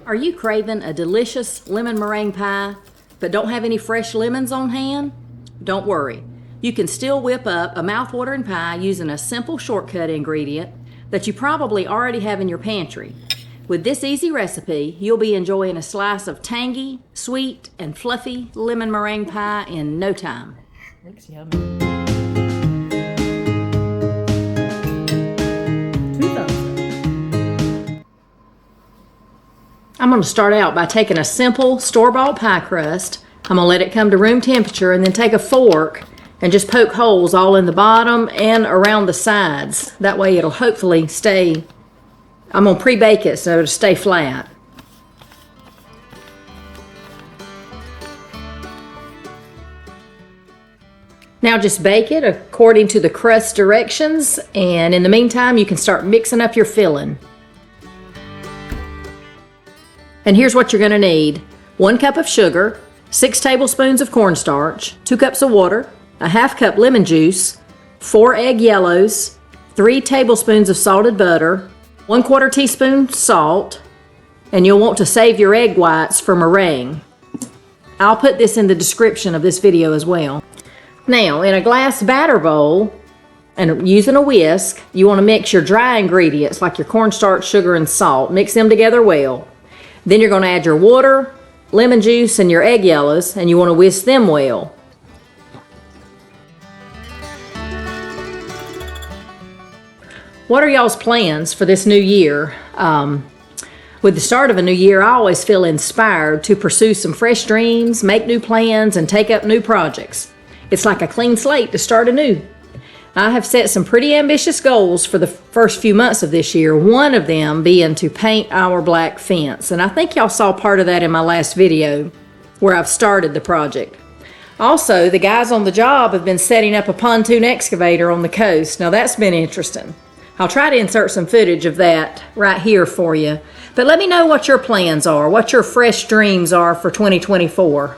Are you craving a delicious lemon meringue pie, but don't have any fresh lemons on hand? Don't worry. You can still whip up a mouth-watering pie using a simple shortcut ingredient that you probably already have in your pantry. With this easy recipe, you'll be enjoying a slice of tangy, sweet, and fluffy lemon meringue pie in no time. Looks yummy. I'm going to start out by taking a simple store-bought pie crust. I'm going to let it come to room temperature and then take a fork and just poke holes all in the bottom and around the sides. That way it'll hopefully stay, I'm going to pre-bake it so it'll stay flat. Now just bake it according to the crust directions, and in the meantime you can start mixing up your filling. And here's what you're going to need. 1 cup of sugar, 6 tablespoons of cornstarch, 2 cups of water, a ½ cup lemon juice, 4 egg yellows, 3 tablespoons of salted butter, 1/4 teaspoon salt, and you'll want to save your egg whites for meringue. I'll put this in the description of this video as well. Now, in a glass batter bowl, and using a whisk, you want to mix your dry ingredients like your cornstarch, sugar, and salt. Mix them together well. Then you're going to add your water, lemon juice, and your egg yellows, and you want to whisk them well. What are y'all's plans for this new year? With the start of a new year, I always feel inspired to pursue some fresh dreams, make new plans, and take up new projects. It's like a clean slate to start anew. I have set some pretty ambitious goals for the first few months of this year, one of them being to paint our black fence. And I think y'all saw part of that in my last video where I've started the project. Also, the guys on the job have been setting up a pontoon excavator on the coast. Now that's been interesting. I'll try to insert some footage of that right here for you. But let me know what your plans are, what your fresh dreams are for 2024.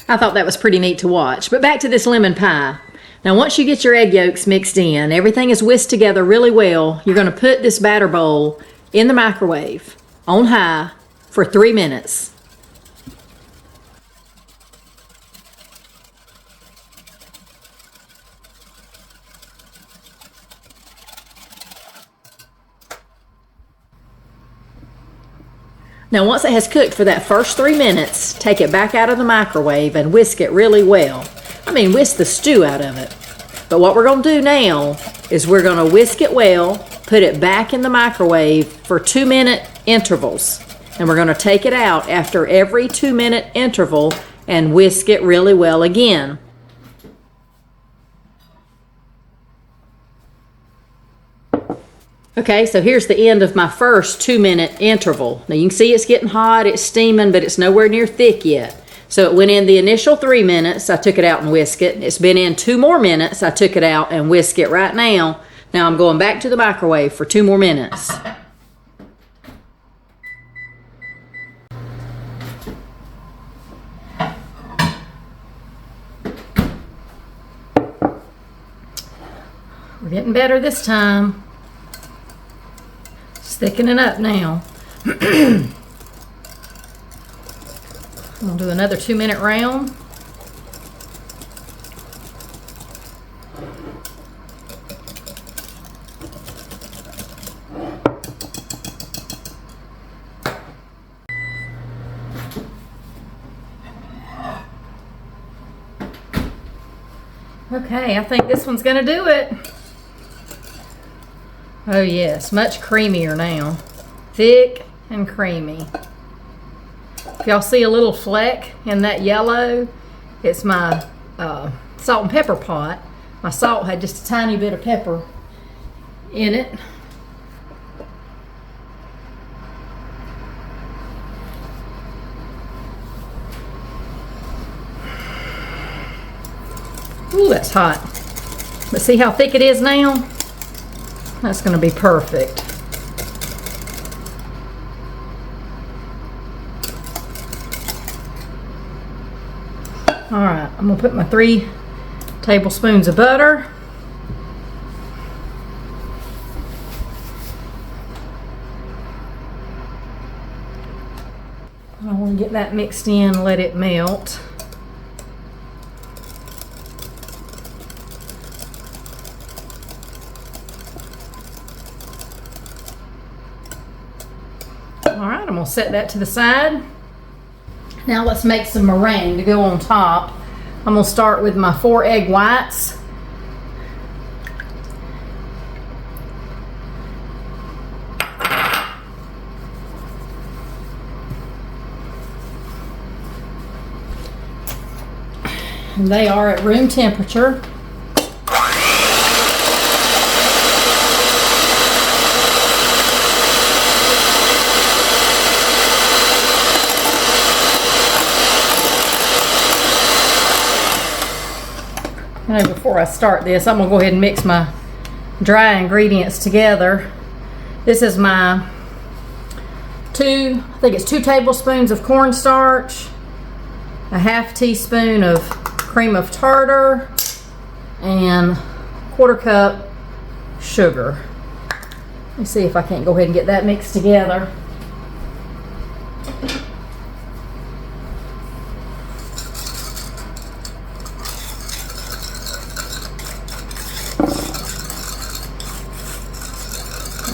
I thought that was pretty neat to watch. But back to this lemon pie. Now once you get your egg yolks mixed in, everything is whisked together really well, you're going to put this batter bowl in the microwave on high for 3 minutes. Now once it has cooked for that first 3 minutes, take it back out of the microwave and whisk it really well. I mean, whisk the stew out of it. But what we're going to do now is we're going to whisk it well, put it back in the microwave for 2-minute intervals. And we're going to take it out after every 2-minute interval and whisk it really well again. Okay, so here's the end of my first 2-minute interval. Now you can see it's getting hot, it's steaming, but it's nowhere near thick yet. So it went in the initial 3 minutes, I took it out and whisked it. It's been in 2 more minutes, I took it out and whisked it right now. Now I'm going back to the microwave for 2 more minutes. We're getting better this time. Thickening up now. I'm gonna do another 2-minute round. Okay, I think this one's gonna do it. Oh yes, much creamier now. Thick and creamy. If y'all see a little fleck in that yellow, it's my salt and pepper pot. My salt had just a tiny bit of pepper in it. Ooh, that's hot. But see how thick it is now? That's going to be perfect. All right, I'm going to put my 3 tablespoons of butter. I want to get that mixed in and let it melt. Alright, I'm going to set that to the side. Now let's make some meringue to go on top. I'm going to start with my 4 egg whites. And they are at room temperature. Before I start this, I'm going to go ahead and mix my dry ingredients together. This is my I think it's 2 tablespoons of cornstarch, a half teaspoon of cream of tartar, and 1/4 cup sugar. Let me see if I can't go ahead and get that mixed together.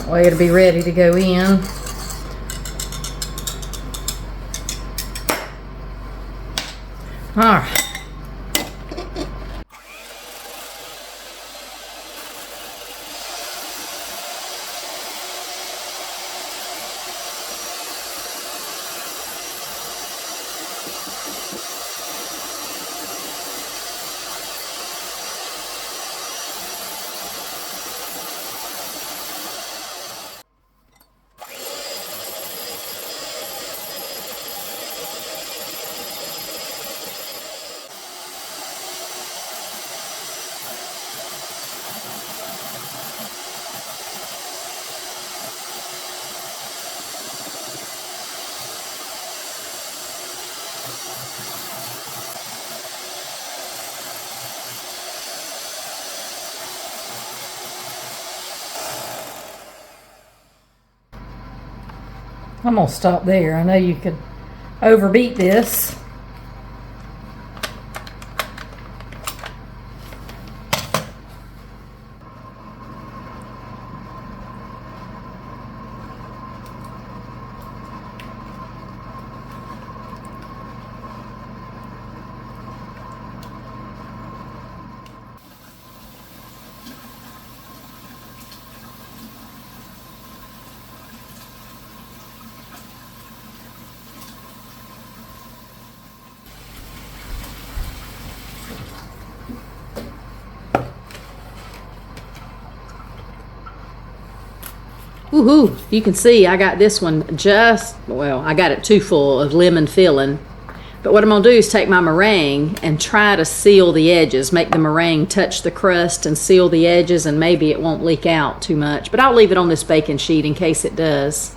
Way it'll be ready to go in. All right. I'm gonna stop there. I know you could overbeat this. Woohoo! You can see I got this one I got it too full of lemon filling. But what I'm going to do is take my meringue and try to seal the edges, make the meringue touch the crust and seal the edges, and maybe it won't leak out too much. But I'll leave it on this baking sheet in case it does.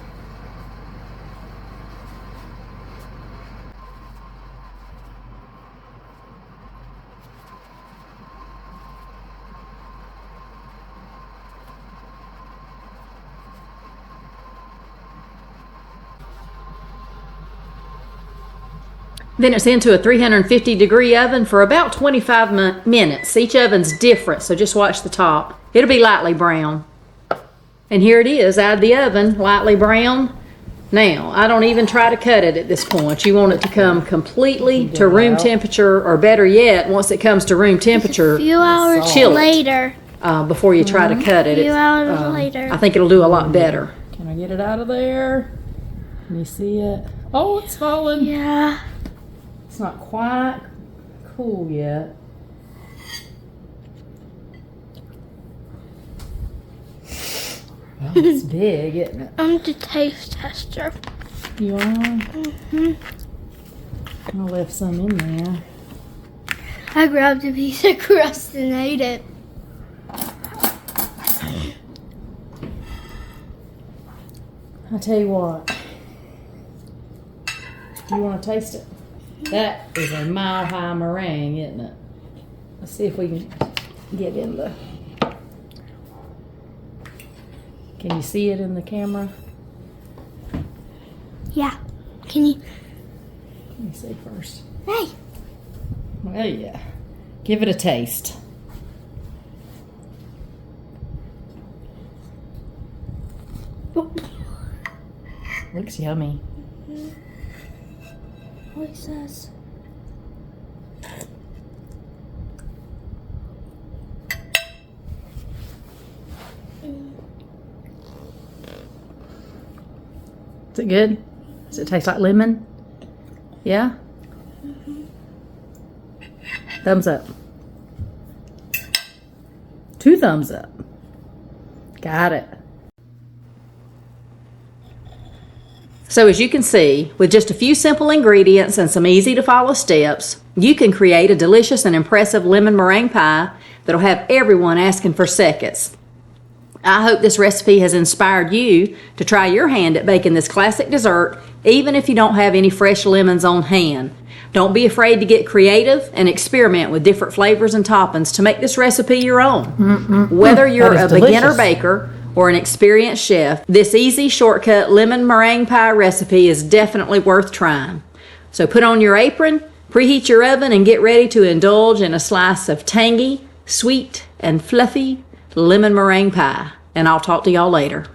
Then it's into a 350-degree oven for about 25 minutes. Each oven's different, so just watch the top. It'll be lightly brown. And here it is out of the oven, lightly brown. Now, I don't even try to cut it at this point. You want it to come completely to room temperature, or better yet, once it comes to room temperature, a few hours later. Before you try to cut it. A few hours later. I think it'll do a lot better. Can I get it out of there? Can you see it? Oh, it's falling. Yeah. It's not quite cool yet. Oh, it's big, isn't it? I'm the taste tester. You are? Mm-hmm. I left some in there. I grabbed a piece of crust and ate it. I tell you what. You want to taste it? That is a mile-high meringue, isn't it? Let's see if we can get in the... Can you see it in the camera? Yeah. Can you? Let me see first. Hey. Well, yeah. Give it a taste. Looks yummy. What is this? Is it good? Does it taste like lemon? Yeah? Thumbs up. 2 thumbs up. Got it. So as you can see, with just a few simple ingredients and some easy to follow steps, you can create a delicious and impressive lemon meringue pie that'll have everyone asking for seconds. I hope this recipe has inspired you to try your hand at baking this classic dessert, even if you don't have any fresh lemons on hand. Don't be afraid to get creative and experiment with different flavors and toppings to make this recipe your own. Whether you're a beginner baker or an experienced chef, this easy shortcut lemon meringue pie recipe is definitely worth trying. So put on your apron, preheat your oven, and get ready to indulge in a slice of tangy, sweet, and fluffy lemon meringue pie. And I'll talk to y'all later.